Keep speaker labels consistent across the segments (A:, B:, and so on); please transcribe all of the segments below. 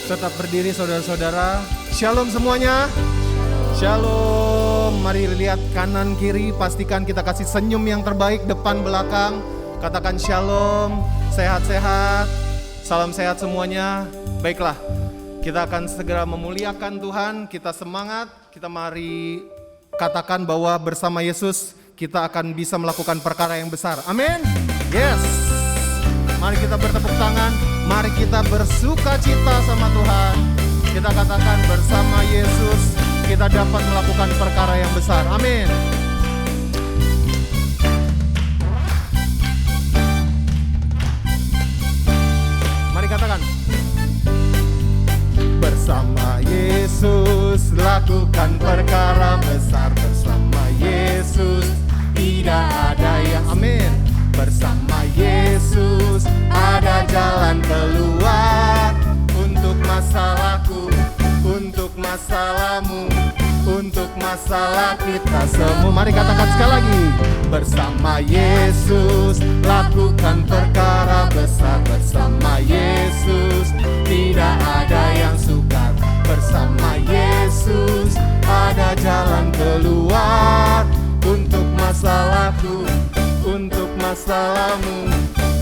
A: Tetap berdiri saudara-saudara. Shalom semuanya. Shalom. Mari lihat kanan kiri, pastikan kita kasih senyum yang terbaik depan belakang. Katakan shalom, sehat-sehat. Salam sehat semuanya. Baiklah, kita akan segera memuliakan Tuhan. Kita semangat, kita mari katakan bahwa bersama Yesus kita akan bisa melakukan perkara yang besar. Amin. Yes. Mari kita bertepuk tangan. Mari kita bersuka cita sama Tuhan. Kita katakan bersama Yesus kita dapat melakukan perkara yang besar. Amin. Mari katakan. Bersama Yesus lakukan perkara besar. Bersama Yesus tidak ada yang amin. Bersama Yesus ada jalan keluar untuk masalahku, untuk masalahmu, untuk masalah kita semua. Mari katakan sekali lagi. Bersama Yesus lakukan perkara besar. Bersama Yesus tidak ada yang sukar. Bersama Yesus ada jalan keluar untuk masalahku, untuk masalahmu,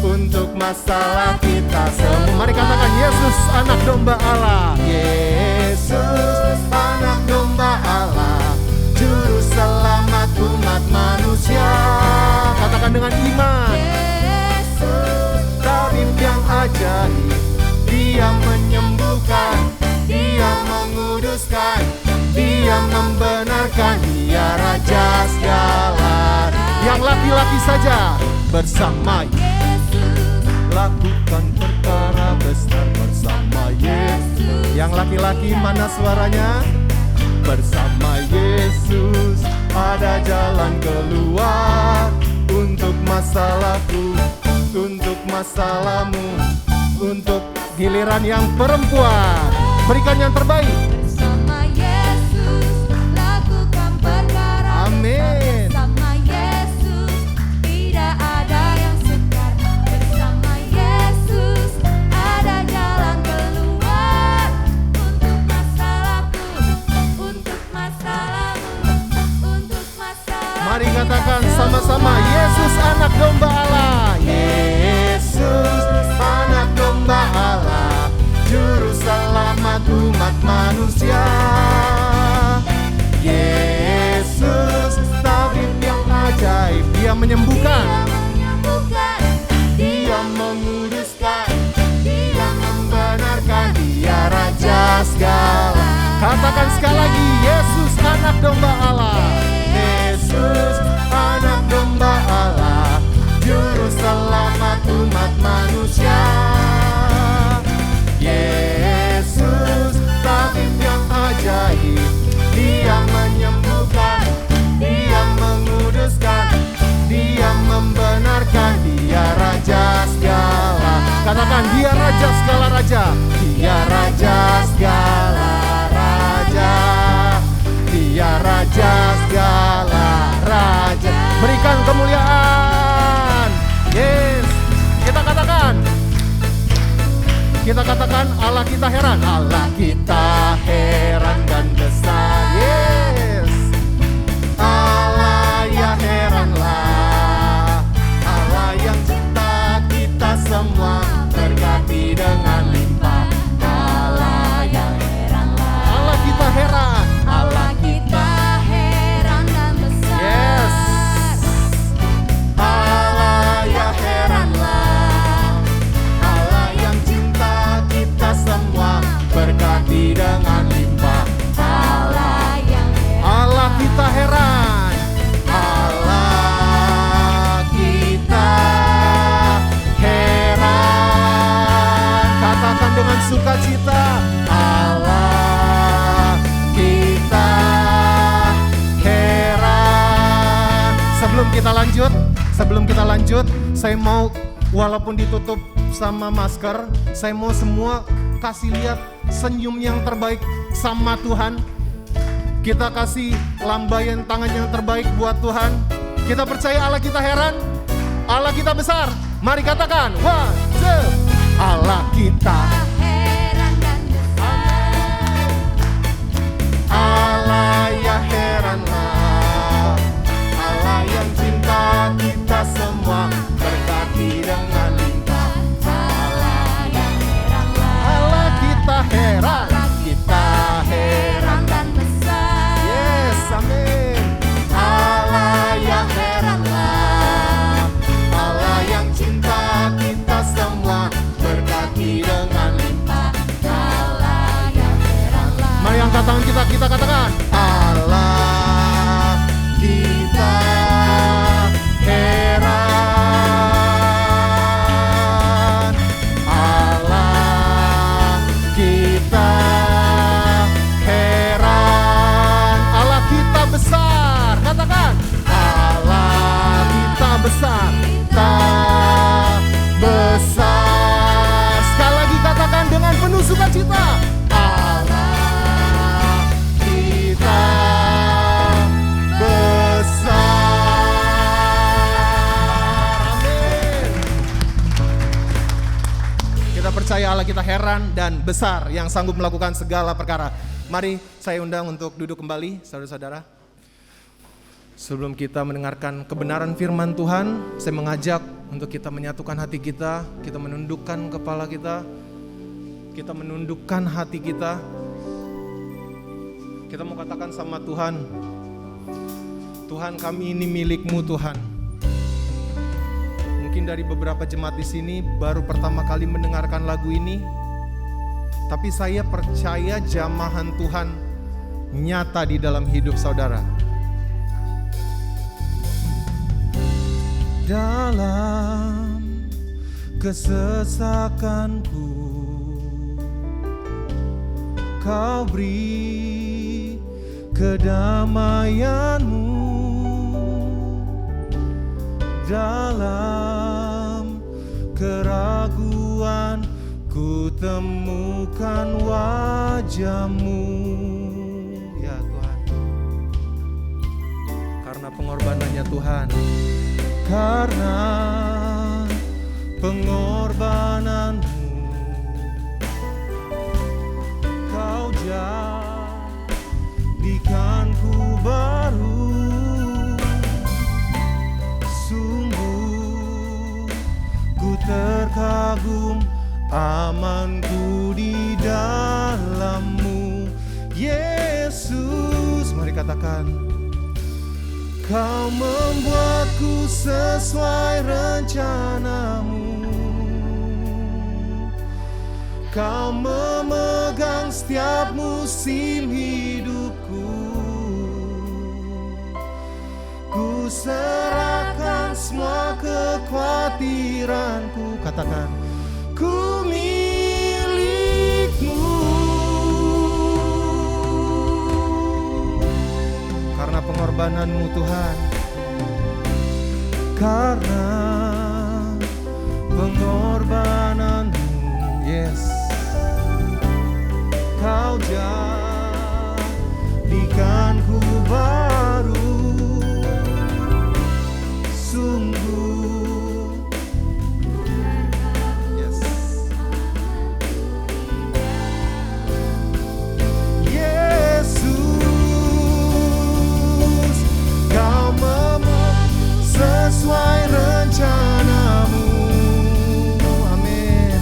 A: untuk masalah kita semua. Mari katakan Yesus anak domba Allah. Yesus anak domba Allah, juru selamat umat manusia. Katakan dengan iman. Yesus tabib yang ajaib, dia menyembuhkan, dia menguduskan, dia membenarkan, dia raja segala. Yang laki-laki saja bersama Yesus lakukan perkara besar. Bersama Yesus. Yang laki-laki mana suaranya? Bersama Yesus ada jalan keluar untuk masalahku, untuk masalahmu, untuk giliran yang perempuan. Berikan yang terbaik.
B: Bersama Yesus lakukan perkara.
A: Amin.
B: Bersama Yesus tidak ada yang sukar. Bersama Yesus ada jalan keluar untuk masalahku, untuk masalahmu, untuk masalah.
A: Mari katakan sama-sama, Yesus anak domba Allah. Yesus anak domba Allah, juru selamat umat manusia. Yesus tabib yang ajaib, dia menyembuhkan, dia menguduskan, dia membenarkan, dia raja segala. Katakan sekali lagi, Yesus anak domba Allah. Yesus anak domba Allah, juru selamat umat manusia. Yesus tabib yang ajaib, dia menyembuhkan, dia menguduskan, dia membenarkan, dia raja segala. Katakan dia raja segala raja, dia raja segala raja, dia raja segala raja. Berikan kemuliaan. Yes. Kita katakan Allah kita heran. Allah kita heran dan besar. Yes. Allah ya heranlah. Allah yang cipta kita semua, berkati dengan limpah. Allah yang heranlah. Allah kita heran.
B: Allah kita heran dan besar.
A: Yes. Allah ya heranlah. Allah yang cinta kita semua, berkati dengan limpah. Allah kita heran. Allah kita heran. Katakan dengan sukacita. Allah kita heran. Sebelum kita lanjut, saya mau walaupun ditutup sama masker, saya mau semua kasih lihat senyum yang terbaik sama Tuhan. Kita kasih lambaian tangan yang terbaik buat Tuhan. Kita percaya Allah kita heran, Allah kita besar. Mari katakan, 1, 2. Allah kita
B: heran dan besar.
A: Angkat tangan kita katakan Allah kita heran, Allah kita heran, Allah kita besar. Katakan Allah kita besar, tak besar. Sekali lagi katakan dengan penuh sukacita. Allah kita besar. Amin. Kita percaya Allah kita heran dan besar yang sanggup melakukan segala perkara. Mari saya undang untuk duduk kembali, saudara-saudara. Sebelum kita mendengarkan kebenaran firman Tuhan, saya mengajak untuk kita menyatukan hati kita menundukkan kepala kita menundukkan hati kita. Kita mau katakan sama Tuhan, Tuhan kami ini milik-Mu Tuhan. Mungkin dari beberapa jemaat di sini baru pertama kali mendengarkan lagu ini, tapi saya percaya jamahan Tuhan nyata di dalam hidup saudara. Dalam kesesakanku Kau beri kedamaian-Mu. Dalam keraguan ku temukan wajah-Mu. Ya Tuhan, karena pengorbanannya Tuhan, karena pengorbanan-Mu, Kau jadikanku baru. Sungguh ku terkagum, amanku di dalam-Mu, Yesus. Mari katakan, Kau membuatku sesuai rencana-Mu. Kau memegang setiap musim hidupku. Ku serahkan semua kekhawatiranku. Katakan, ku milik-Mu. Karena pengorbanan-Mu Tuhan, karena pengorbanan-Mu, yes, Kau jadikanku baru. Sungguh, yes, Yesus, Kau memegang sesuai rencana-Mu. Amin.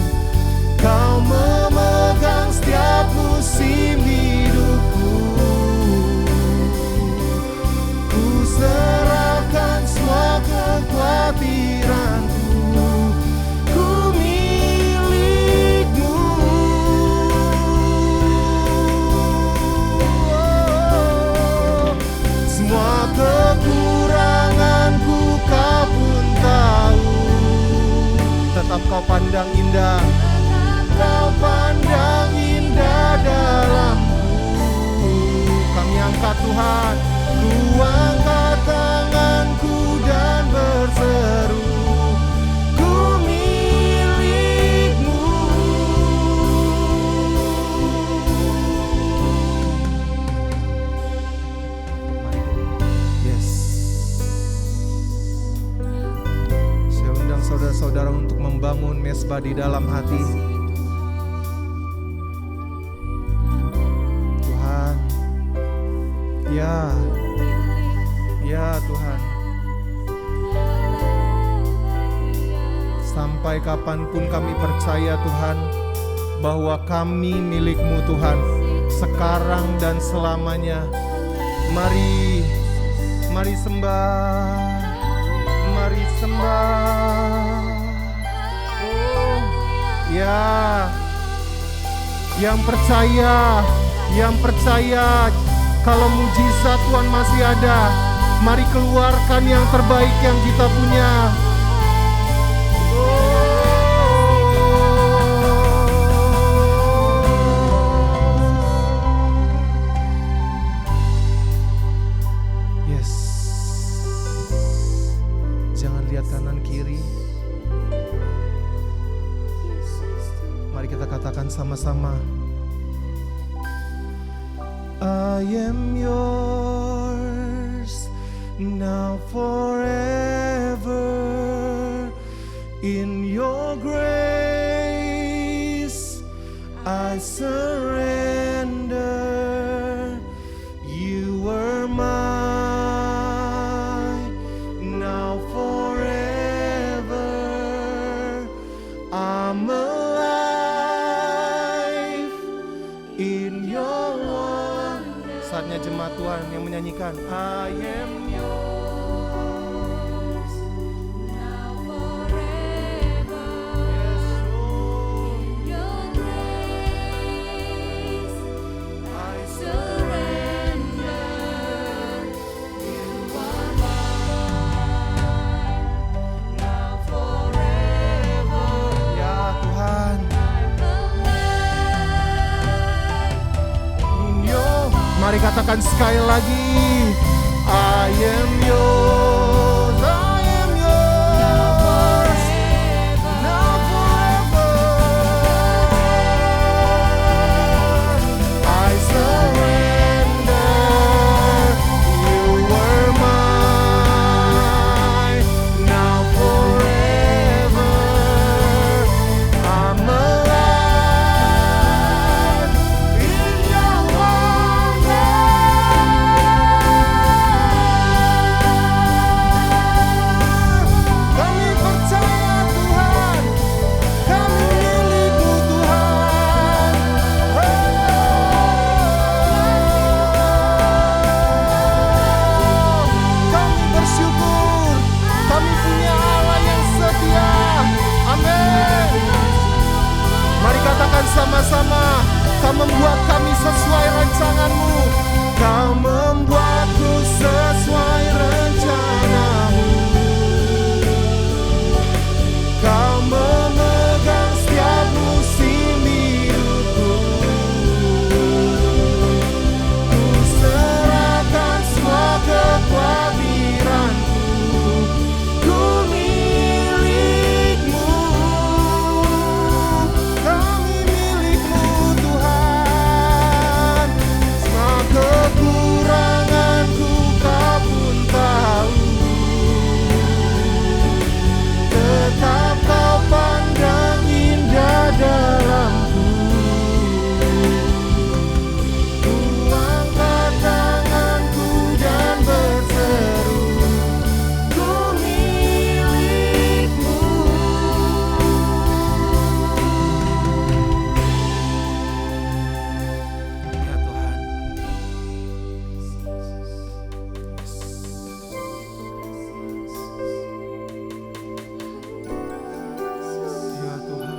A: Kau memegang setiap musim hidupku. Ku serahkan semua kekhawatiranku. Ku milik-Mu. Semua kekuranganku Kau pun tahu. Tetap Kau pandang indah, Kau pandang indah dalam-Ku. Kami angkat Tuhan, ku angkat tanganku dan berseru, ku milik-Mu. Yes. Saya undang saudara-saudara untuk membangun mesbah di dalam hati. Tuhan, ya Tuhan, sampai kapanpun kami percaya Tuhan bahwa kami milik-Mu Tuhan, sekarang dan selamanya. Mari sembah, mari sembah. Oh, ya, yang percaya Yang percaya kalau mujizat Tuhan masih ada, mari keluarkan yang terbaik yang kita punya. Yes. Jangan lihat kanan kiri. Mari kita katakan sama-sama. I am yours now forever. In your grace I surrender. You were mine now forever. I'm alive in your love. Saatnya jemaat Tuhan yang menyanyikan I am yours
B: now forever.
A: yes Lord.
B: In your grace
A: I
B: surrender. You are mine now forever.
A: ya Tuhan Yo, mari katakan sekali lagi I am yours, I am yours now forever. I surrender. You were mine now forever. I'm alive in your wonder. Kami percaya Tuhan, kami milik-Mu Tuhan. Kami bersyukur, kami punya Allah yang setia. Amin. Mari katakan sama-sama, Kau membuat kami sesuai rancangan-Mu. Kau membuatku sesuai rencana-Mu. Kau memegang setiap musim hidupku. Ku serahkan semua kekhawatiranku. Ku milik-Mu. Kami milik-Mu Tuhan. Semua kekuranganku Kau pun tahu. Tetap Kau pandang indah dalamku. Ku angkat tanganku dan berseru, ku milik-Mu. Ya Tuhan. Ya Tuhan.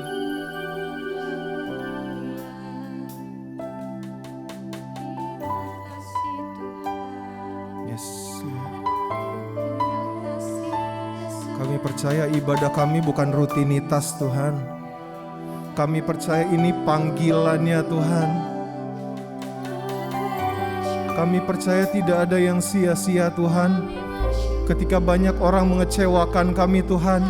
A: Yes, Lord. Kami percaya ibadah kami bukan rutinitas Tuhan. Kami percaya ini panggilannya Tuhan. Kami percaya tidak ada yang sia-sia Tuhan. Ketika banyak orang mengecewakan kami Tuhan,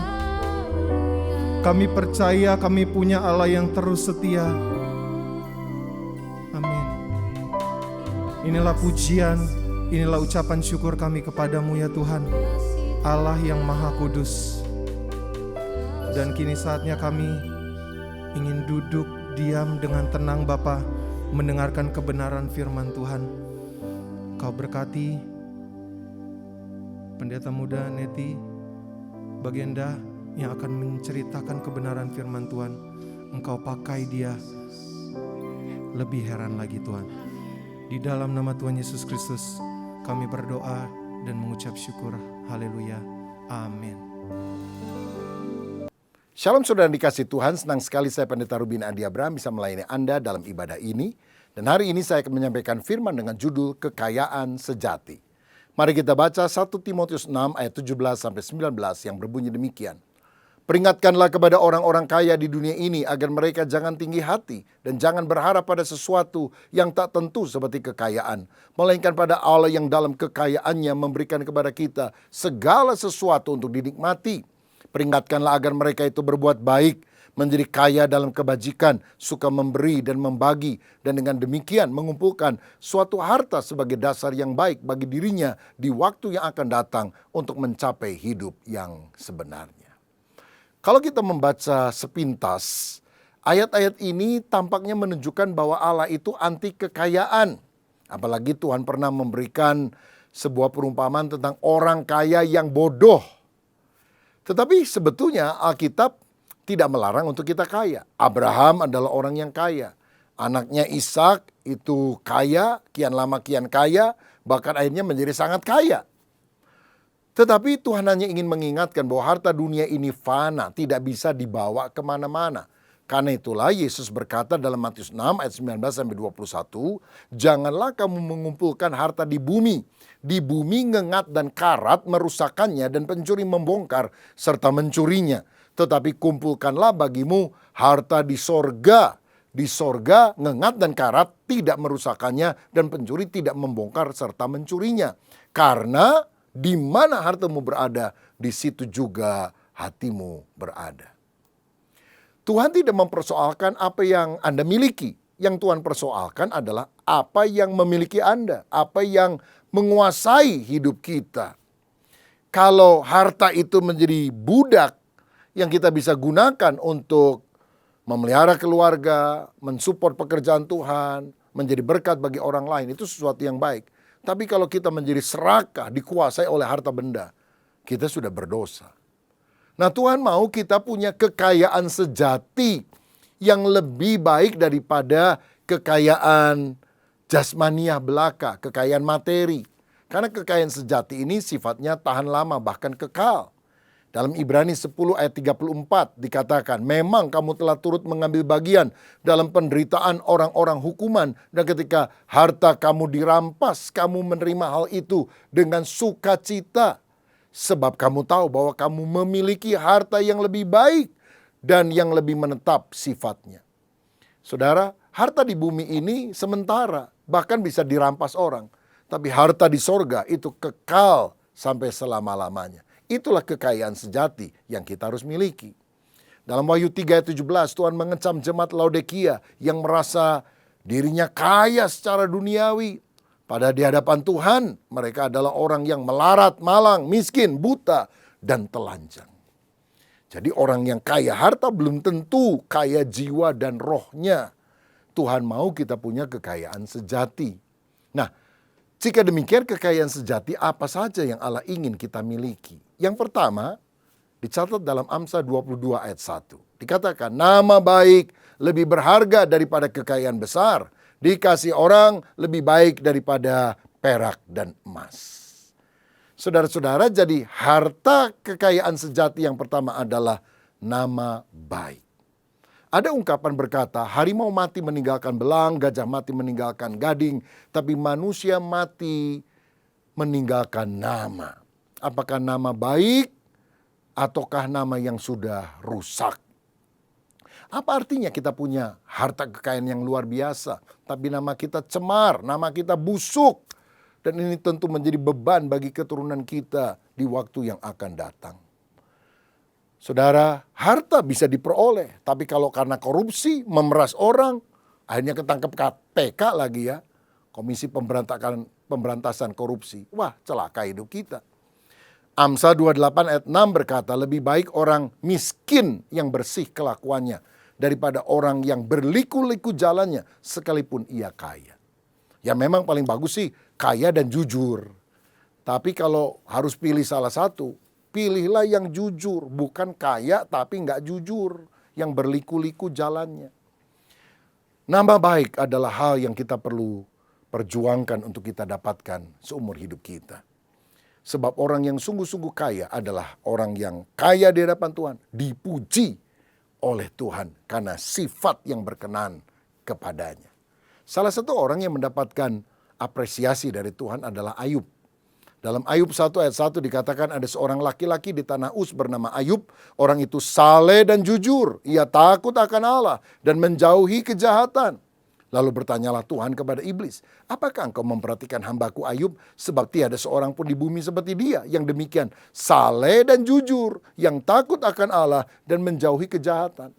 A: kami percaya kami punya Allah yang terus setia. Amin. Inilah pujian, inilah ucapan syukur kami kepadamu ya Tuhan, Allah yang Maha Kudus. Dan kini saatnya kami ingin duduk diam dengan tenang Bapa, mendengarkan kebenaran firman Tuhan. Kau berkati pendeta muda Neti Baginda yang akan menceritakan kebenaran firman Tuhan. Engkau pakai dia lebih heran lagi Tuhan. Di dalam nama Tuhan Yesus Kristus kami berdoa dan mengucap syukur. Haleluya. Amin.
C: Shalom saudara dikasih Tuhan, senang sekali saya Pendeta Rubin Andi Abraham bisa melayani Anda dalam ibadah ini. Dan hari ini saya akan menyampaikan firman dengan judul Kekayaan Sejati. Mari kita baca 1 Timotius 6 ayat 17-19 yang berbunyi demikian. Peringatkanlah kepada orang-orang kaya di dunia ini agar mereka jangan tinggi hati dan jangan berharap pada sesuatu yang tak tentu seperti kekayaan, melainkan pada Allah yang dalam kekayaannya memberikan kepada kita segala sesuatu untuk dinikmati. Peringatkanlah agar mereka itu berbuat baik, menjadi kaya dalam kebajikan, suka memberi dan membagi, dan dengan demikian mengumpulkan suatu harta sebagai dasar yang baik bagi dirinya di waktu yang akan datang untuk mencapai hidup yang sebenarnya. Kalau kita membaca sepintas, ayat-ayat ini tampaknya menunjukkan bahwa Allah itu anti kekayaan. Apalagi Tuhan pernah memberikan sebuah perumpamaan tentang orang kaya yang bodoh. Tetapi sebetulnya Alkitab tidak melarang untuk kita kaya. Abraham adalah orang yang kaya. Anaknya Ishak itu kaya, kian lama kian kaya, bahkan akhirnya menjadi sangat kaya. Tetapi Tuhan hanya ingin mengingatkan bahwa harta dunia ini fana, tidak bisa dibawa kemana-mana. Karena itulah Yesus berkata dalam Matius 6 ayat 19-21, janganlah kamu mengumpulkan harta di bumi. Di bumi ngengat dan karat merusakkannya dan pencuri membongkar serta mencurinya. Tetapi kumpulkanlah bagimu harta di sorga. Di sorga ngengat dan karat tidak merusakkannya dan pencuri tidak membongkar serta mencurinya. Karena di mana hartamu berada, di situ juga hatimu berada. Tuhan tidak mempersoalkan apa yang Anda miliki. Yang Tuhan persoalkan adalah apa yang memiliki Anda, apa yang menguasai hidup kita. Kalau harta itu menjadi budak yang kita bisa gunakan untuk memelihara keluarga, mensupport pekerjaan Tuhan, menjadi berkat bagi orang lain, itu sesuatu yang baik. Tapi kalau kita menjadi serakah, dikuasai oleh harta benda, kita sudah berdosa. Nah, Tuhan mau kita punya kekayaan sejati yang lebih baik daripada kekayaan jasmaniah belaka, kekayaan materi. Karena kekayaan sejati ini sifatnya tahan lama, bahkan kekal. Dalam Ibrani 10 ayat 34 dikatakan, memang kamu telah turut mengambil bagian dalam penderitaan orang-orang hukuman. Dan ketika harta kamu dirampas, kamu menerima hal itu dengan sukacita. Sebab kamu tahu bahwa kamu memiliki harta yang lebih baik dan yang lebih menetap sifatnya. Saudara, harta di bumi ini sementara, bahkan bisa dirampas orang. Tapi harta di sorga itu kekal sampai selama-lamanya. Itulah kekayaan sejati yang kita harus miliki. Dalam Wahyu 3 ayat 17 Tuhan mengecam jemaat Laodikia yang merasa dirinya kaya secara duniawi. Padahal di hadapan Tuhan mereka adalah orang yang melarat, malang, miskin, buta, dan telanjang. Jadi orang yang kaya harta belum tentu kaya jiwa dan rohnya. Tuhan mau kita punya kekayaan sejati. Nah, jika demikian kekayaan sejati apa saja yang Allah ingin kita miliki? Yang pertama, dicatat dalam Amsal 22 ayat 1. Dikatakan, nama baik lebih berharga daripada kekayaan besar. Dikasih orang lebih baik daripada perak dan emas. Saudara-saudara, jadi harta kekayaan sejati yang pertama adalah nama baik. Ada ungkapan berkata, harimau mati meninggalkan belang, gajah mati meninggalkan gading, tapi manusia mati meninggalkan nama. Apakah nama baik ataukah nama yang sudah rusak? Apa artinya kita punya harta kekayaan yang luar biasa, tapi nama kita cemar, nama kita busuk. Dan ini tentu menjadi beban bagi keturunan kita di waktu yang akan datang. Saudara, harta bisa diperoleh, tapi kalau karena korupsi, memeras orang, akhirnya ketangkep KPK lagi ya, Komisi Pemberantasan Korupsi. Wah, celaka hidup kita. Amsal 28 ayat 6 berkata, lebih baik orang miskin yang bersih kelakuannya daripada orang yang berliku-liku jalannya sekalipun ia kaya. Ya memang paling bagus sih kaya dan jujur. Tapi kalau harus pilih salah satu, pilihlah yang jujur. Bukan kaya tapi nggak jujur, yang berliku-liku jalannya. Nama baik adalah hal yang kita perlu perjuangkan untuk kita dapatkan seumur hidup kita. Sebab orang yang sungguh-sungguh kaya adalah orang yang kaya di hadapan Tuhan, dipuji oleh Tuhan karena sifat yang berkenan kepadanya. Salah satu orang yang mendapatkan apresiasi dari Tuhan adalah Ayub. Dalam Ayub 1 ayat 1 dikatakan ada seorang laki-laki di tanah Uz bernama Ayub. Orang itu saleh dan jujur. Ia takut akan Allah dan menjauhi kejahatan. Lalu bertanyalah Tuhan kepada iblis, apakah engkau memperhatikan hambaku Ayub? Sebab tiada seorang pun di bumi seperti dia yang demikian saleh dan jujur, yang takut akan Allah dan menjauhi kejahatan.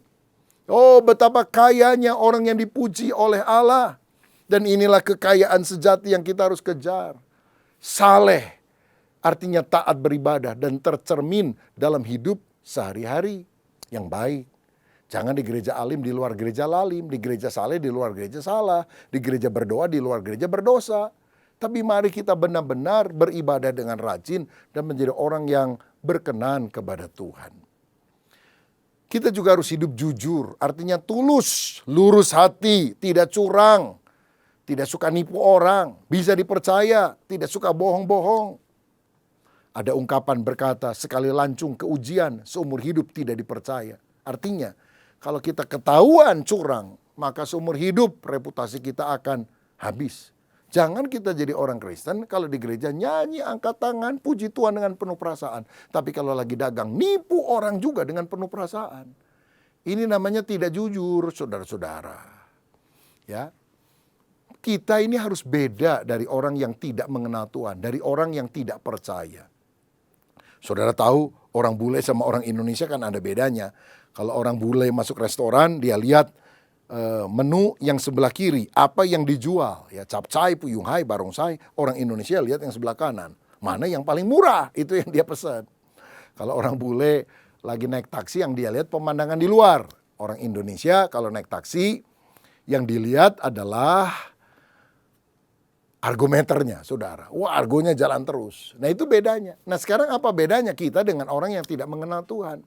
C: Oh, betapa kayanya orang yang dipuji oleh Allah. Dan inilah kekayaan sejati yang kita harus kejar. Saleh artinya taat beribadah dan tercermin dalam hidup sehari-hari yang baik. Jangan di gereja alim, di luar gereja lalim, di gereja saleh, di luar gereja salah, di gereja berdoa, di luar gereja berdosa. Tapi mari kita benar-benar beribadah dengan rajin dan menjadi orang yang berkenan kepada Tuhan. Kita juga harus hidup jujur, artinya tulus, lurus hati, tidak curang. Tidak suka nipu orang, bisa dipercaya, tidak suka bohong-bohong. Ada ungkapan berkata, sekali lancung ke ujian, seumur hidup tidak dipercaya. Artinya, kalau kita ketahuan curang, maka seumur hidup reputasi kita akan habis. Jangan kita jadi orang Kristen, kalau di gereja nyanyi, angkat tangan, puji Tuhan dengan penuh perasaan. Tapi kalau lagi dagang, nipu orang juga dengan penuh perasaan. Ini namanya tidak jujur, saudara-saudara. Ya. Kita ini harus beda dari orang yang tidak mengenal Tuhan, dari orang yang tidak percaya. Saudara tahu orang bule sama orang Indonesia kan ada bedanya. Kalau orang bule masuk restoran, dia lihat menu yang sebelah kiri, apa yang dijual. Ya, capcay, puyunghai, barongsai. Orang Indonesia lihat yang sebelah kanan. Mana yang paling murah, itu yang dia pesan. Kalau orang bule lagi naik taksi, yang dia lihat pemandangan di luar. Orang Indonesia kalau naik taksi, yang dilihat adalah argometernya, saudara. Wah, argonya jalan terus. Nah, itu bedanya. Nah, sekarang apa bedanya kita dengan orang yang tidak mengenal Tuhan?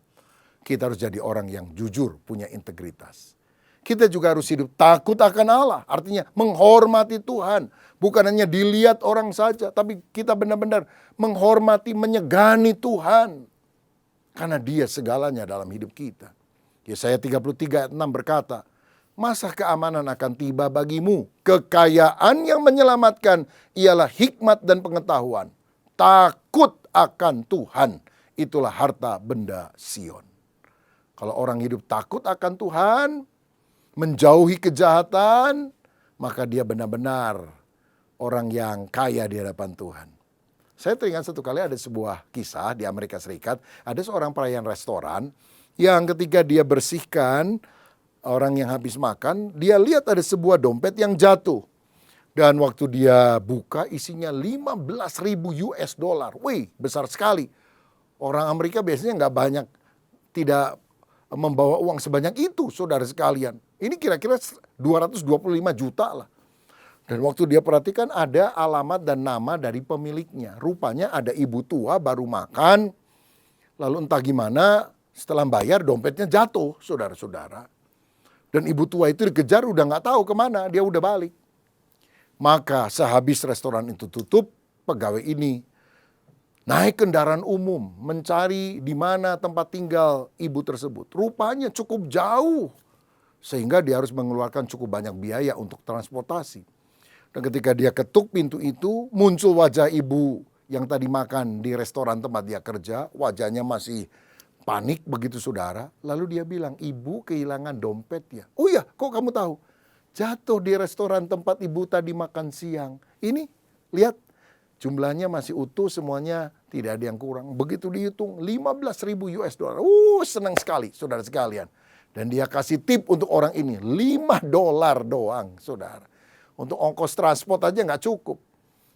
C: Kita harus jadi orang yang jujur, punya integritas. Kita juga harus hidup takut akan Allah. Artinya menghormati Tuhan. Bukan hanya dilihat orang saja, tapi kita benar-benar menghormati, menyegani Tuhan. Karena Dia segalanya dalam hidup kita. Yesaya 33 ayat 6 berkata, masa keamanan akan tiba bagimu? Kekayaan yang menyelamatkan ialah hikmat dan pengetahuan. Takut akan Tuhan, itulah harta benda Sion. Kalau orang hidup takut akan Tuhan, menjauhi kejahatan, maka dia benar-benar orang yang kaya di hadapan Tuhan. Saya teringat satu kali ada sebuah kisah di Amerika Serikat, ada seorang pelayan restoran yang ketika dia bersihkan orang yang habis makan, dia lihat ada sebuah dompet yang jatuh. Dan waktu dia buka isinya 15.000 US dollar. Wih, besar sekali. Orang Amerika biasanya nggak banyak, tidak membawa uang sebanyak itu, saudara sekalian. Ini kira-kira 225 juta lah. Dan waktu dia perhatikan ada alamat dan nama dari pemiliknya. Rupanya ada ibu tua baru makan, lalu entah gimana setelah bayar dompetnya jatuh, saudara-saudara. Dan ibu tua itu dikejar udah nggak tahu kemana, dia udah balik. Maka sehabis restoran itu tutup, pegawai ini naik kendaraan umum mencari di mana tempat tinggal ibu tersebut. Rupanya cukup jauh sehingga dia harus mengeluarkan cukup banyak biaya untuk transportasi. Dan ketika dia ketuk pintu itu, muncul wajah ibu yang tadi makan di restoran tempat dia kerja. Wajahnya masih panik begitu saudara. Lalu dia bilang, ibu kehilangan dompetnya. Oh iya, kok kamu tahu? Jatuh di restoran tempat ibu tadi makan siang. Ini, lihat, jumlahnya masih utuh, semuanya tidak ada yang kurang. Begitu dihitung, 15.000 US dollar. Senang sekali, saudara sekalian. Dan dia kasih tip untuk orang ini, $5 doang, saudara. Untuk ongkos transport aja nggak cukup.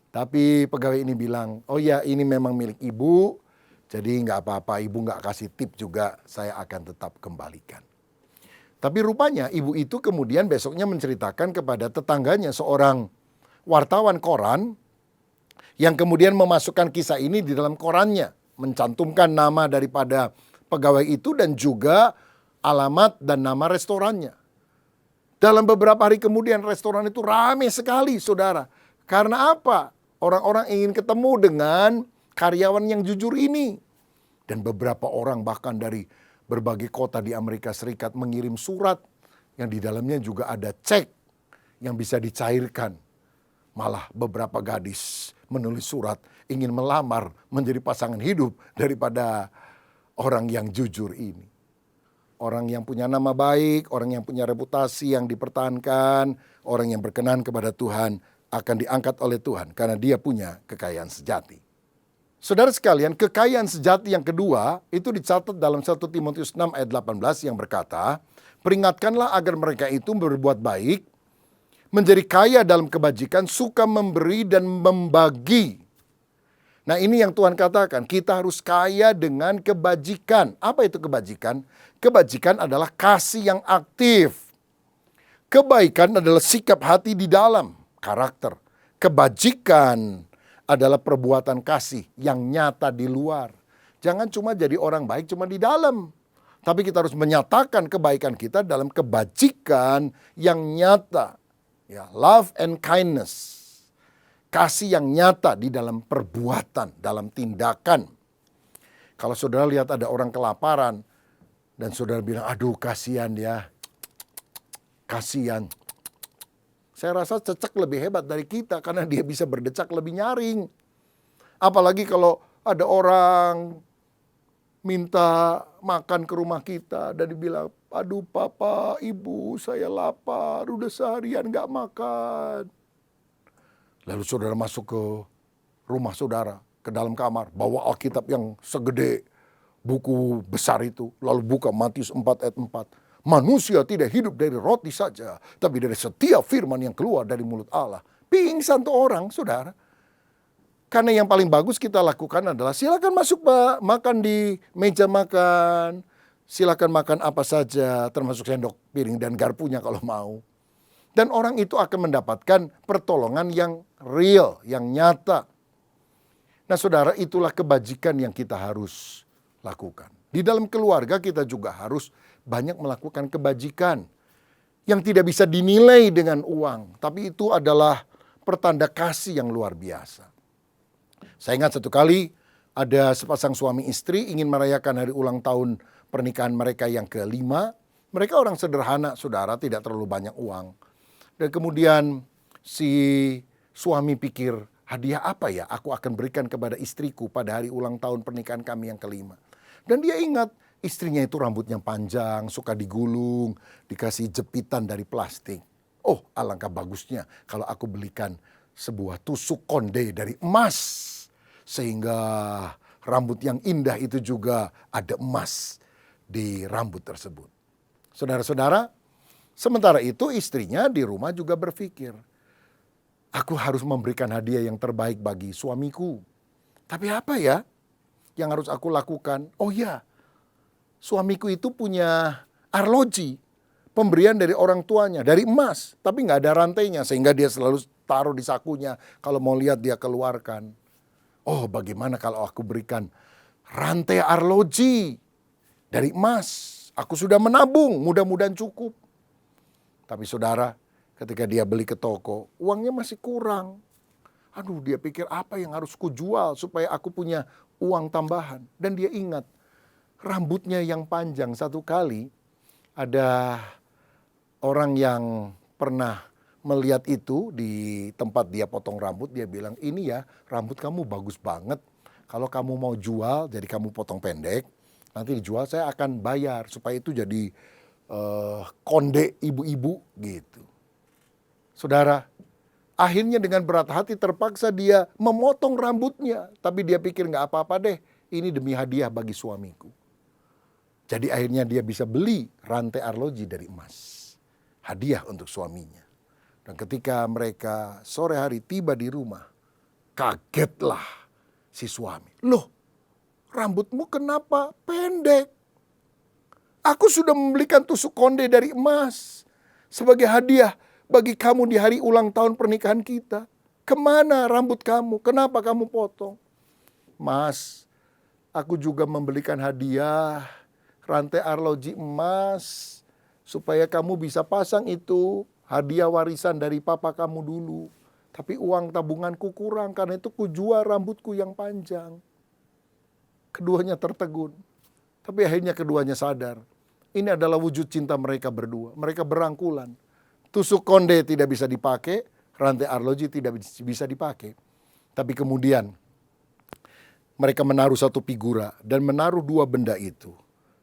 C: Tapi pegawai ini bilang, oh ya ini memang milik ibu, jadi nggak apa-apa, ibu nggak kasih tip juga, saya akan tetap kembalikan. Tapi rupanya ibu itu kemudian besoknya menceritakan kepada tetangganya, seorang wartawan koran, yang kemudian memasukkan kisah ini di dalam korannya, mencantumkan nama daripada pegawai itu dan juga alamat dan nama restorannya. Dalam beberapa hari kemudian restoran itu ramai sekali, saudara. Karena apa? Orang-orang ingin ketemu dengan karyawan yang jujur ini. Dan beberapa orang bahkan dari berbagai kota di Amerika Serikat mengirim surat yang di dalamnya juga ada cek yang bisa dicairkan. Malah beberapa gadis menulis surat ingin melamar menjadi pasangan hidup daripada orang yang jujur ini. Orang yang punya nama baik, orang yang punya reputasi yang dipertahankan, orang yang berkenan kepada Tuhan akan diangkat oleh Tuhan karena dia punya kekayaan sejati. Saudara sekalian, kekayaan sejati yang kedua itu dicatat dalam 1 Timotius 6 ayat 18 yang berkata, "Peringatkanlah agar mereka itu berbuat baik, menjadi kaya dalam kebajikan, suka memberi dan membagi." Nah, ini yang Tuhan katakan, kita harus kaya dengan kebajikan. Apa itu kebajikan? Kebajikan adalah kasih yang aktif. Kebaikan adalah sikap hati di dalam, karakter. Kebajikan adalah perbuatan kasih yang nyata di luar. Jangan cuma jadi orang baik cuma di dalam. Tapi kita harus menyatakan kebaikan kita dalam kebajikan yang nyata. Ya, love and kindness. Kasih yang nyata di dalam perbuatan, dalam tindakan. Kalau saudara lihat ada orang kelaparan dan saudara bilang, aduh kasihan dia, kasihan. Saya rasa cecek lebih hebat dari kita karena dia bisa berdecak lebih nyaring. Apalagi kalau ada orang minta makan ke rumah kita dan dibilang, aduh papa, ibu saya lapar, udah seharian gak makan. Lalu saudara masuk ke rumah saudara, ke dalam kamar, bawa Alkitab yang segede buku besar itu. Lalu buka Matius 4 ayat 4. Manusia tidak hidup dari roti saja, tapi dari setiap firman yang keluar dari mulut Allah. Pingsan tuh orang, saudara. Karena yang paling bagus kita lakukan adalah silakan masuk Pak, makan di meja makan. Silakan makan apa saja, termasuk sendok, piring, dan garpunya kalau mau. Dan orang itu akan mendapatkan pertolongan yang real, yang nyata. Nah saudara, itulah kebajikan yang kita harus lakukan. Di dalam keluarga kita juga harus banyak melakukan kebajikan. Yang tidak bisa dinilai dengan uang. Tapi itu adalah pertanda kasih yang luar biasa. Saya ingat satu kali ada sepasang suami istri ingin merayakan hari ulang tahun pernikahan mereka yang ke-5. Mereka orang sederhana, saudara, tidak terlalu banyak uang. Dan kemudian si suami pikir, hadiah apa ya aku akan berikan kepada istriku pada hari ulang tahun pernikahan kami yang ke-5. Dan dia ingat istrinya itu rambutnya panjang, suka digulung, dikasih jepitan dari plastik. Oh, alangkah bagusnya kalau aku belikan sebuah tusuk konde dari emas. Sehingga rambut yang indah itu juga ada emas di rambut tersebut. Saudara-saudara, sementara itu istrinya di rumah juga berpikir, aku harus memberikan hadiah yang terbaik bagi suamiku. Tapi apa ya yang harus aku lakukan? Oh ya, suamiku itu punya arloji, pemberian dari orang tuanya, dari emas. Tapi nggak ada rantainya sehingga dia selalu taruh di sakunya. Kalau mau lihat dia keluarkan. Oh bagaimana kalau aku berikan rantai arloji dari emas. Aku sudah menabung, mudah-mudahan cukup. Tapi saudara, ketika dia beli ke toko, uangnya masih kurang. Aduh, dia pikir apa yang harus kujual supaya aku punya uang tambahan. Dan dia ingat, rambutnya yang panjang. Satu kali ada orang yang pernah melihat itu di tempat dia potong rambut. Dia bilang, ini ya rambut kamu bagus banget. Kalau kamu mau jual, jadi kamu potong pendek. Nanti dijual saya akan bayar supaya itu jadi konde ibu-ibu gitu. Saudara, akhirnya dengan berat hati terpaksa dia memotong rambutnya. Tapi dia pikir gak apa-apa deh, ini demi hadiah bagi suamiku. Jadi akhirnya dia bisa beli rantai arloji dari emas. Hadiah untuk suaminya. Dan ketika mereka sore hari tiba di rumah, kagetlah si suami. Loh, rambutmu kenapa pendek? Aku sudah membelikan tusuk konde dari emas sebagai hadiah bagi kamu di hari ulang tahun pernikahan kita. Kemana rambut kamu? Kenapa kamu potong? Mas, aku juga membelikan hadiah rantai arloji emas supaya kamu bisa pasang itu hadiah warisan dari papa kamu dulu. Tapi uang tabunganku kurang karena itu kujual rambutku yang panjang. Keduanya tertegun. Tapi akhirnya keduanya sadar. Ini adalah wujud cinta mereka berdua. Mereka berangkulan. Tusuk konde tidak bisa dipakai, rantai arloji tidak bisa dipakai. Tapi kemudian mereka menaruh satu figura dan menaruh dua benda itu.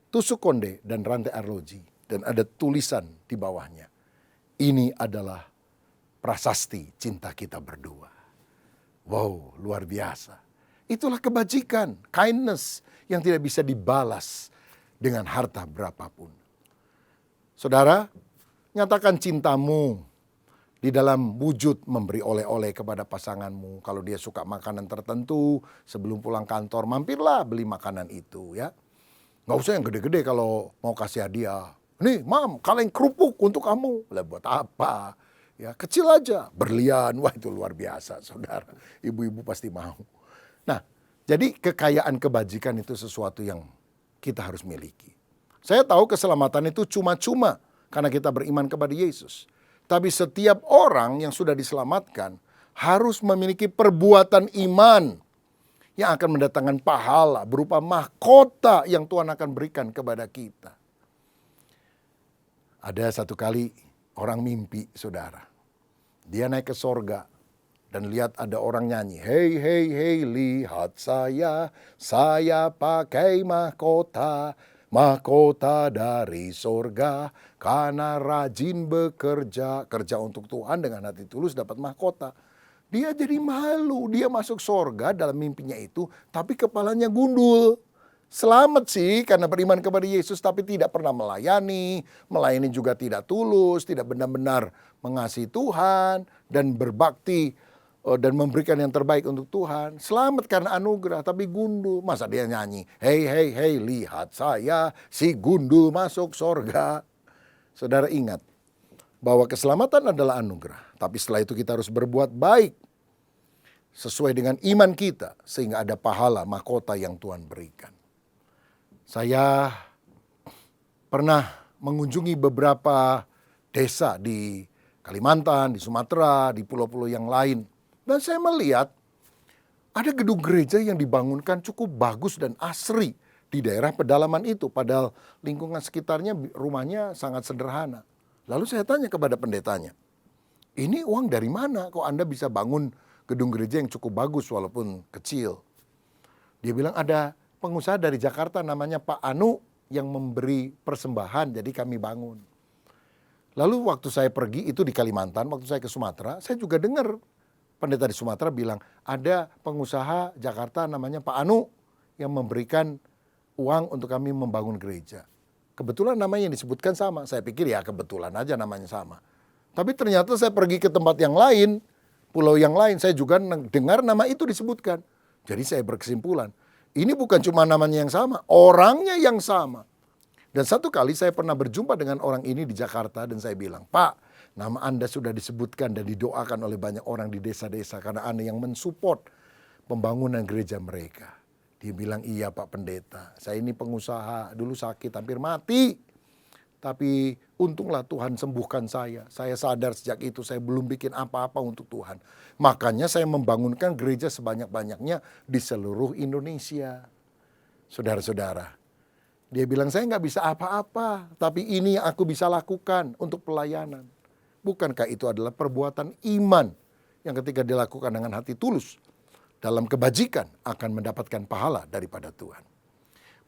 C: Tusuk konde dan rantai arloji. Dan ada tulisan di bawahnya. Ini adalah prasasti cinta kita berdua. Wow, luar biasa. Itulah kebajikan, kindness yang tidak bisa dibalas dengan harta berapapun. Saudara, nyatakan cintamu di dalam wujud memberi oleh-oleh kepada pasanganmu. Kalau dia suka makanan tertentu, sebelum pulang kantor mampirlah beli makanan itu ya. Nggak usah yang gede-gede kalau mau kasih hadiah. Nih, Mam, kaleng kerupuk untuk kamu. Lah buat apa? Ya, kecil aja, berlian. Wah, itu luar biasa, saudara. Ibu-ibu pasti mau. Nah, jadi kekayaan kebajikan itu sesuatu yang kita harus miliki. Saya tahu keselamatan itu cuma-cuma karena kita beriman kepada Yesus. Tapi setiap orang yang sudah diselamatkan harus memiliki perbuatan iman yang akan mendatangkan pahala berupa mahkota yang Tuhan akan berikan kepada kita. Ada satu kali orang mimpi, saudara. Dia naik ke sorga dan lihat ada orang nyanyi. Hei, hei, hei, lihat saya pakai mahkota. Mahkota dari sorga, karena rajin bekerja. Kerja untuk Tuhan dengan hati tulus dapat mahkota. Dia jadi malu, dia masuk sorga dalam mimpinya itu, tapi kepalanya gundul. Selamat sih karena beriman kepada Yesus tapi tidak pernah melayani juga tidak tulus, tidak benar-benar mengasihi Tuhan dan berbakti dan memberikan yang terbaik untuk Tuhan. Selamat karena anugerah tapi gundul. Masa dia nyanyi, hei hei hei lihat saya si gundul masuk sorga. Saudara ingat bahwa keselamatan adalah anugerah, tapi setelah itu kita harus berbuat baik sesuai dengan iman kita sehingga ada pahala mahkota yang Tuhan berikan. Saya pernah mengunjungi beberapa desa di Kalimantan, di Sumatera, di pulau-pulau yang lain. Dan saya melihat ada gedung gereja yang dibangunkan cukup bagus dan asri di daerah pedalaman itu. Padahal lingkungan sekitarnya rumahnya sangat sederhana. Lalu saya tanya kepada pendetanya, ini uang dari mana kok Anda bisa bangun gedung gereja yang cukup bagus walaupun kecil? Dia bilang ada pengusaha dari Jakarta namanya Pak Anu yang memberi persembahan, jadi kami bangun. Lalu waktu saya pergi itu di Kalimantan, waktu saya ke Sumatera, saya juga dengar pendeta di Sumatera bilang ada pengusaha Jakarta namanya Pak Anu yang memberikan uang untuk kami membangun gereja. Kebetulan namanya yang disebutkan sama, saya pikir ya kebetulan aja namanya sama. Tapi ternyata saya pergi ke tempat yang lain, pulau yang lain, saya juga dengar nama itu disebutkan. Jadi saya berkesimpulan, ini bukan cuma namanya yang sama, orangnya yang sama. Dan satu kali saya pernah berjumpa dengan orang ini di Jakarta dan saya bilang, Pak, nama Anda sudah disebutkan dan didoakan oleh banyak orang di desa-desa karena Anda yang mensupport pembangunan gereja mereka. Dia bilang, iya Pak Pendeta, saya ini pengusaha, dulu sakit hampir mati. Tapi untunglah Tuhan sembuhkan saya. Saya sadar sejak itu saya belum bikin apa-apa untuk Tuhan. Makanya saya membangunkan gereja sebanyak-banyaknya di seluruh Indonesia. Saudara-saudara, dia bilang saya nggak bisa apa-apa, tapi ini yang aku bisa lakukan untuk pelayanan. Bukankah itu adalah perbuatan iman yang ketika dilakukan dengan hati tulus dalam kebajikan akan mendapatkan pahala daripada Tuhan.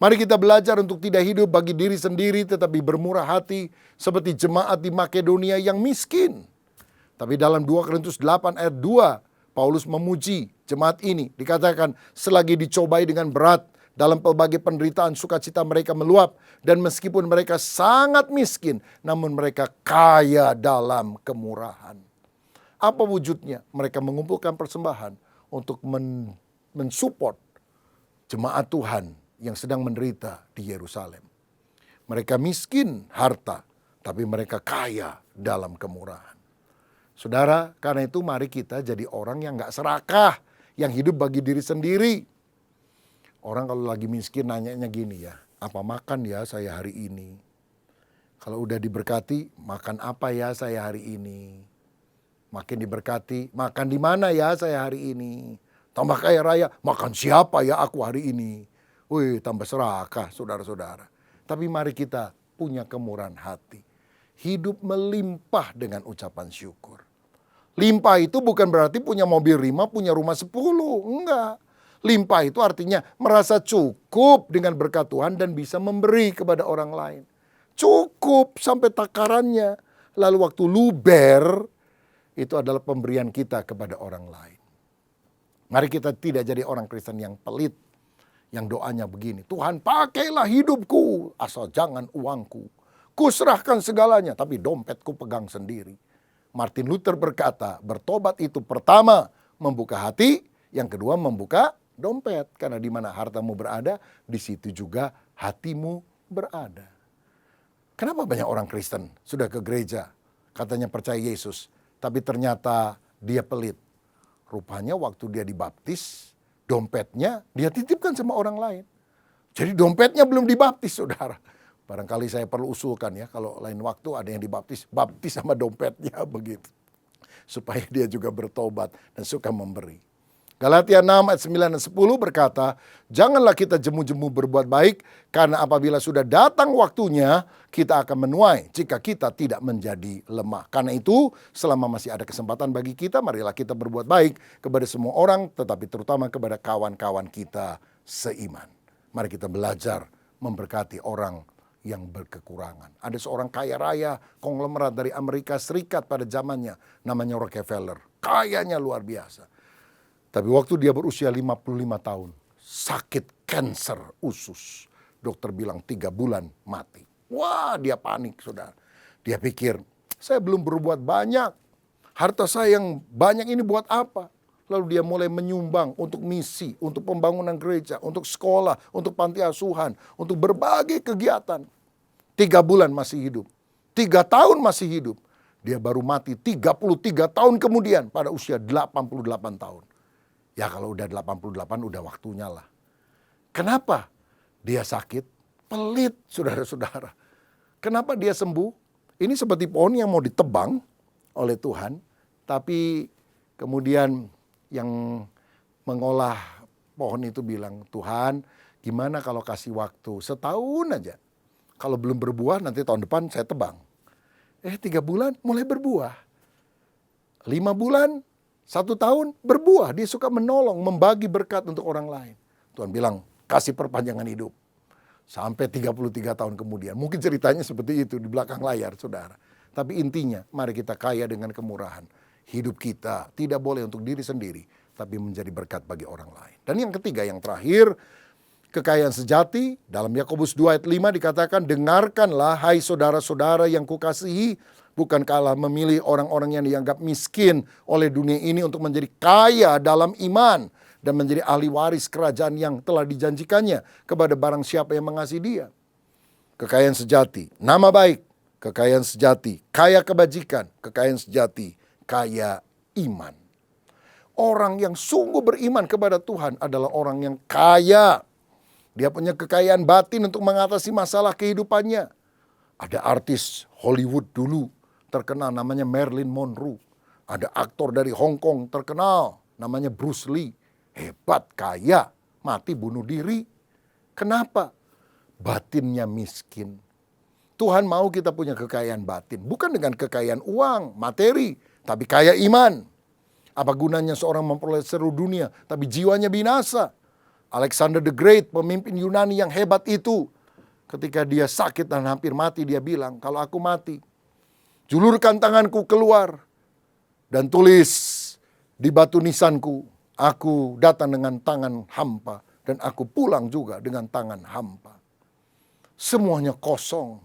C: Mari kita belajar untuk tidak hidup bagi diri sendiri tetapi bermurah hati seperti jemaat di Makedonia yang miskin. Tapi dalam 2 Korintus 8 ayat 2, Paulus memuji jemaat ini. Dikatakan selagi dicobai dengan berat dalam pelbagai penderitaan sukacita mereka meluap. Dan meskipun mereka sangat miskin namun mereka kaya dalam kemurahan. Apa wujudnya? Mereka mengumpulkan persembahan untuk mensupport jemaat Tuhan yang sedang menderita di Yerusalem. Mereka miskin harta, tapi mereka kaya dalam kemurahan. Saudara, karena itu mari kita jadi orang yang gak serakah, yang hidup bagi diri sendiri. Orang kalau lagi miskin nanyanya gini ya, apa makan ya saya hari ini? Kalau udah diberkati, makan apa ya saya hari ini? Makin diberkati, makan di mana ya saya hari ini? Tambah kaya raya, makan siapa ya aku hari ini? Wih, tambah serakah saudara-saudara. Tapi mari kita punya kemurahan hati. hidup melimpah dengan ucapan syukur. Limpah itu bukan berarti punya mobil 5, punya rumah 10. Enggak. Limpah itu artinya merasa cukup dengan berkat Tuhan dan bisa memberi kepada orang lain. Cukup sampai takarannya. Lalu waktu luber, itu adalah pemberian kita kepada orang lain. Mari kita tidak jadi orang Kristen yang pelit. Yang doanya begini, Tuhan pakailah hidupku, asal jangan uangku. Kuserahkan segalanya, tapi dompetku pegang sendiri. Martin Luther berkata, bertobat itu pertama membuka hati, yang kedua membuka dompet. Karena di mana hartamu berada, di situ juga hatimu berada. Kenapa banyak orang Kristen sudah ke gereja, katanya percaya Yesus, tapi ternyata dia pelit. Rupanya waktu dia dibaptis, dompetnya dia titipkan sama orang lain. Jadi dompetnya belum dibaptis, saudara. Barangkali saya perlu usulkan ya, kalau lain waktu ada yang dibaptis, baptis sama dompetnya begitu. Supaya dia juga bertobat dan suka memberi. Galatia 6 ayat 9 dan 10 berkata, janganlah kita jemu-jemu berbuat baik, karena apabila sudah datang waktunya, kita akan menuai jika kita tidak menjadi lemah. Karena itu, selama masih ada kesempatan bagi kita, marilah kita berbuat baik kepada semua orang, tetapi terutama kepada kawan-kawan kita seiman. Mari kita belajar memberkati orang yang berkekurangan. Ada seorang kaya raya konglomerat dari Amerika Serikat pada zamannya, namanya Rockefeller. Kayanya luar biasa. Tapi waktu dia berusia 55 tahun, sakit kanker usus. Dokter bilang 3 bulan mati. Wah, dia panik, saudara. Dia pikir, saya belum berbuat banyak. Harta saya yang banyak ini buat apa? Lalu dia mulai menyumbang untuk misi, untuk pembangunan gereja, untuk sekolah, untuk panti asuhan, untuk berbagai kegiatan. 3 bulan masih hidup. 3 tahun masih hidup. Dia baru mati 33 tahun kemudian pada usia 88 tahun. Ya kalau udah 88 udah waktunya lah. Kenapa dia sakit? Pelit, saudara-saudara. Kenapa dia sembuh? Ini seperti pohon yang mau ditebang oleh Tuhan. Tapi kemudian yang mengolah pohon itu bilang, Tuhan gimana kalau kasih waktu setahun aja. Kalau belum berbuah nanti tahun depan saya tebang. 3 bulan mulai berbuah. 5 bulan, 1 tahun berbuah. Dia suka menolong, membagi berkat untuk orang lain. Tuhan bilang, kasih perpanjangan hidup. Sampai 33 tahun kemudian. Mungkin ceritanya seperti itu di belakang layar, saudara. Tapi intinya, mari kita kaya dengan kemurahan. Hidup kita tidak boleh untuk diri sendiri, tapi menjadi berkat bagi orang lain. Dan yang ketiga, yang terakhir, kekayaan sejati. Dalam Yakobus 2 ayat 5 dikatakan, dengarkanlah hai saudara-saudara yang kukasihi, bukankah Allah memilih orang-orang yang dianggap miskin oleh dunia ini untuk menjadi kaya dalam iman dan menjadi ahli waris kerajaan yang telah dijanjikannya kepada barang siapa yang mengasihi dia. Kekayaan sejati, nama baik, kekayaan sejati, kaya kebajikan, kekayaan sejati, kaya iman. Orang yang sungguh beriman kepada Tuhan adalah orang yang kaya. Dia punya kekayaan batin untuk mengatasi masalah kehidupannya. Ada artis Hollywood dulu terkenal namanya Marilyn Monroe. Ada aktor dari Hong Kong terkenal namanya Bruce Lee. Hebat, kaya, mati bunuh diri. Kenapa? Batinnya miskin. Tuhan mau kita punya kekayaan batin. Bukan dengan kekayaan uang, materi, tapi kaya iman. Apa gunanya seorang memperoleh seluruh dunia, tapi jiwanya binasa? Alexander the Great, pemimpin Yunani yang hebat itu, ketika dia sakit dan hampir mati, dia bilang, kalau aku mati, julurkan tanganku keluar dan tulis di batu nisanku, aku datang dengan tangan hampa dan aku pulang juga dengan tangan hampa. Semuanya kosong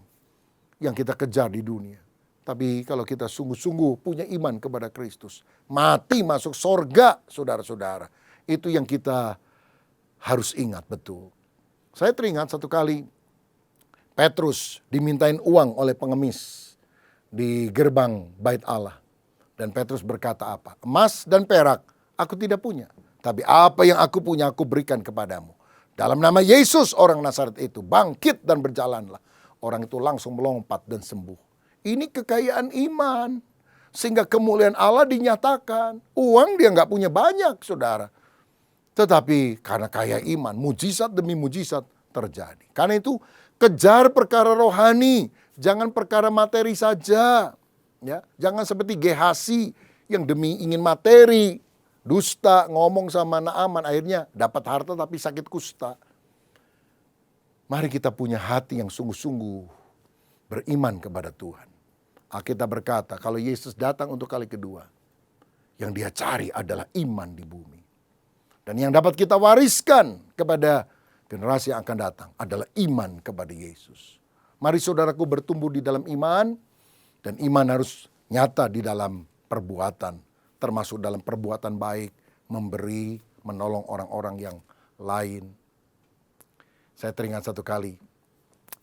C: yang kita kejar di dunia. Tapi kalau kita sungguh-sungguh punya iman kepada Kristus, mati masuk sorga, saudara-saudara. Itu yang kita harus ingat betul. Saya teringat satu kali Petrus dimintain uang oleh pengemis di gerbang bait Allah. Dan Petrus berkata apa? Emas dan perak aku tidak punya. Tapi apa yang aku punya aku berikan kepadamu. Dalam nama Yesus orang Nazaret itu bangkit dan berjalanlah. Orang itu langsung melompat dan sembuh. Ini kekayaan iman. Sehingga kemuliaan Allah dinyatakan. Uang dia nggak punya banyak, saudara. Tetapi karena kaya iman, mujizat demi mujizat terjadi. Karena itu kejar perkara rohani Jangan perkara materi saja. Ya, jangan seperti Gehazi yang demi ingin materi, dusta, ngomong sama Naaman, akhirnya dapat harta tapi sakit kusta. Mari kita punya hati yang sungguh-sungguh beriman kepada Tuhan. Alkitab berkata, kalau Yesus datang untuk kali kedua, yang dia cari adalah iman di bumi. Dan yang dapat kita wariskan kepada generasi yang akan datang adalah iman kepada Yesus. Mari saudaraku bertumbuh di dalam iman, dan iman harus nyata di dalam perbuatan, termasuk dalam perbuatan baik, memberi, menolong orang-orang yang lain. Saya teringat satu kali,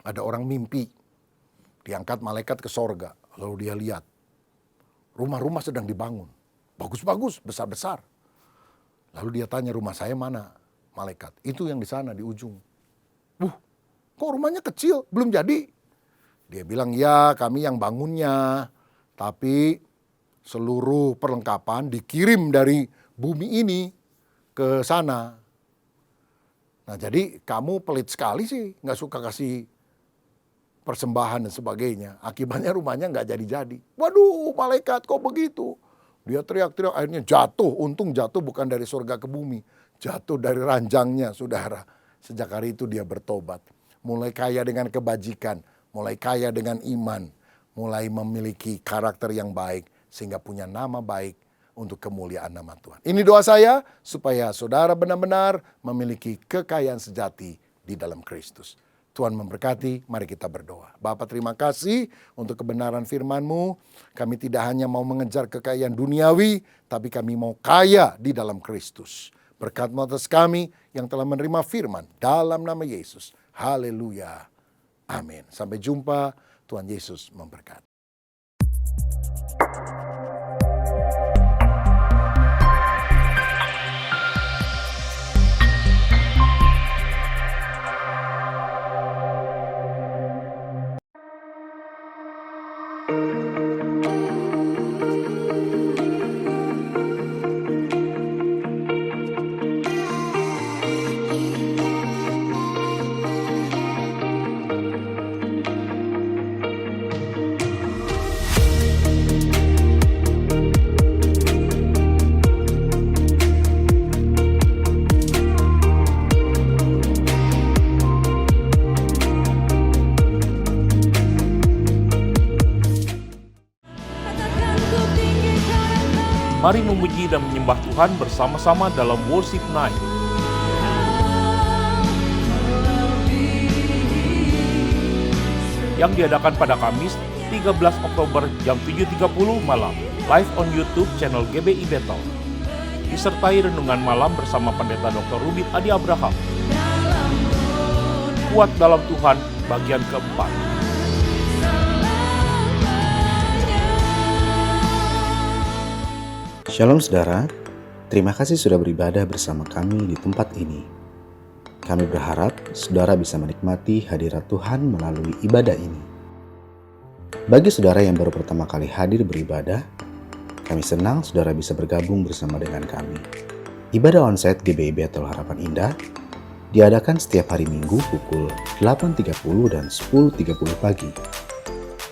C: ada orang mimpi, diangkat malaikat ke sorga, lalu dia lihat, rumah-rumah sedang dibangun, bagus-bagus, besar-besar. Lalu dia tanya, rumah saya mana? Malaikat, itu yang di sana, di ujung. Kok rumahnya kecil, belum jadi? Dia bilang, ya kami yang bangunnya, tapi seluruh perlengkapan dikirim dari bumi ini ke sana. Nah jadi kamu pelit sekali sih, gak suka kasih persembahan dan sebagainya. Akibatnya rumahnya gak jadi-jadi. Waduh malaikat kok begitu? Dia teriak-teriak, akhirnya jatuh. Untung jatuh bukan dari surga ke bumi. Jatuh dari ranjangnya, saudara. Sejak hari itu dia bertobat. Mulai kaya dengan kebajikan. Mulai kaya dengan iman. Mulai memiliki karakter yang baik. Sehingga punya nama baik untuk kemuliaan nama Tuhan. Ini doa saya supaya saudara benar-benar memiliki kekayaan sejati di dalam Kristus. Tuhan memberkati, mari kita berdoa. Bapa terima kasih untuk kebenaran firman-Mu. Kami tidak hanya mau mengejar kekayaan duniawi, tapi kami mau kaya di dalam Kristus. Berkat-Mu atas kami yang telah menerima firman dalam nama Yesus. Haleluya. Amin. Sampai jumpa, Tuhan Yesus memberkati.
D: Mari memuji dan menyembah Tuhan bersama-sama dalam Worship Night. Yang diadakan pada Kamis 13 Oktober jam 7.30 malam. Live on YouTube channel GBI Bethel. Disertai renungan malam bersama Pendeta Dr. Rubit Adi Abraham. Kuat dalam Tuhan bagian keempat.
E: Shalom saudara, terima kasih sudah beribadah bersama kami di tempat ini. Kami berharap saudara bisa menikmati hadirat Tuhan melalui ibadah ini. Bagi saudara yang baru pertama kali hadir beribadah, kami senang saudara bisa bergabung bersama dengan kami. Ibadah onsite GBI Bethel Harapan Indah diadakan setiap hari Minggu pukul 8.30 dan 10.30 pagi.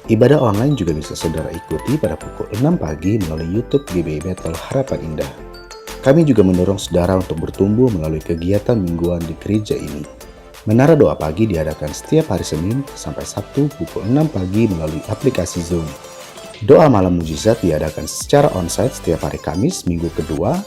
E: Ibadah online juga bisa saudara ikuti pada pukul 6 pagi melalui YouTube GBI Bethel Harapan Indah. Kami juga mendorong saudara untuk bertumbuh melalui kegiatan mingguan di gereja ini. Menara doa pagi diadakan setiap hari Senin sampai Sabtu pukul 6 pagi melalui aplikasi Zoom. Doa malam mujizat diadakan secara onsite setiap hari Kamis, minggu kedua,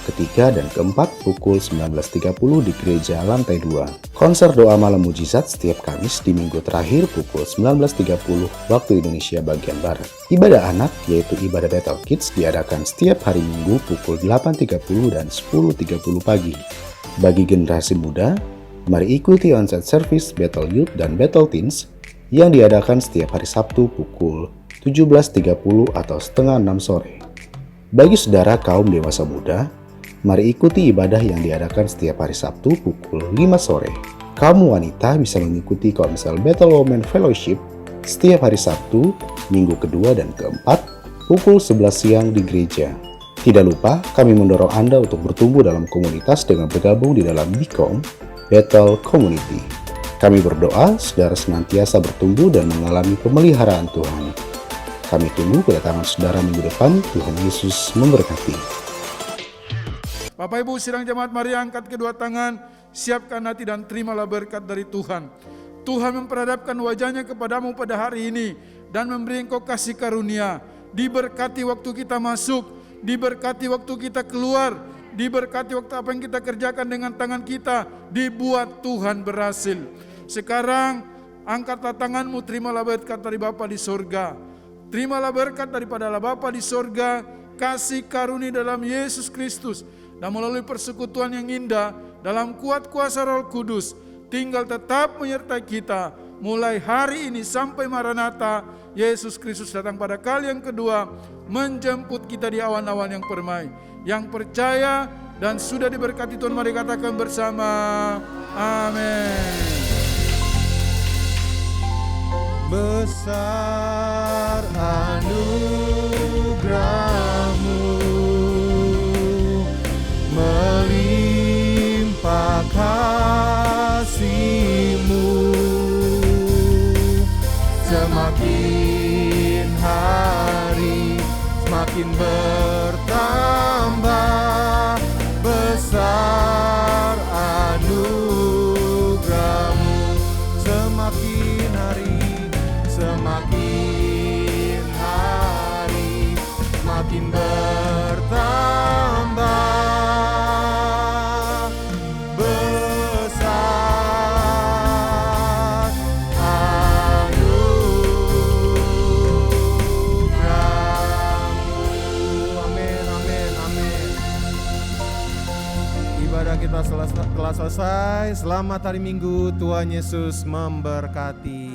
E: ketiga, dan keempat pukul 19.30 di gereja lantai 2. Konser doa malam mujizat setiap Kamis di minggu terakhir pukul 19.30 waktu Indonesia bagian Barat. Ibadah anak yaitu ibadah Bethel Kids diadakan setiap hari Minggu pukul 8.30 dan 10.30 pagi. Bagi generasi muda, mari ikuti onsite service Bethel Youth dan Bethel Teens yang diadakan setiap hari Sabtu pukul 17.30 atau setengah 6 sore. Bagi saudara kaum dewasa muda, mari ikuti ibadah yang diadakan setiap hari Sabtu pukul 5 sore. Kaum wanita bisa mengikuti Komsel Bethel Women Fellowship setiap hari Sabtu, minggu kedua dan keempat, pukul 11 siang di gereja. Tidak lupa, kami mendorong Anda untuk bertumbuh dalam komunitas dengan bergabung di dalam BCOM, Bethel Community. Kami berdoa saudara senantiasa bertumbuh dan mengalami pemeliharaan Tuhan. Kami tunggu kedatangan saudara minggu depan. Tuhan Yesus memberkati.
F: Bapak Ibu sidang jemaat, mari angkat kedua tangan, siapkan hati dan terimalah berkat dari Tuhan. Tuhan memperhadapkan wajahnya kepadamu pada hari ini dan memberi engkau kasih karunia. Diberkati waktu kita masuk, diberkati waktu kita keluar, diberkati waktu apa yang kita kerjakan dengan tangan kita, dibuat Tuhan berhasil. Sekarang angkatlah tanganmu, terimalah berkat dari Bapa di sorga. Terimalah berkat daripada Allah Bapa di sorga, kasih karunia dalam Yesus Kristus, dan melalui persekutuan yang indah dalam kuat kuasa Roh Kudus, tinggal tetap menyertai kita mulai hari ini sampai Maranatha. Yesus Kristus datang pada kali yang kedua, menjemput kita di awan-awan yang permai. Yang percaya dan sudah diberkati Tuhan, mari katakan bersama, amin.
A: Besar anugerah-Mu, melimpah kasih-Mu, semakin hari semakin bertambah. Besar anugerah-Mu, semakin hari semakin bertambah. Besar anugerah-Mu. Amin, amin, amin. Ibadah kita telah selesai. Selamat hari Minggu. Tuhan Yesus memberkati.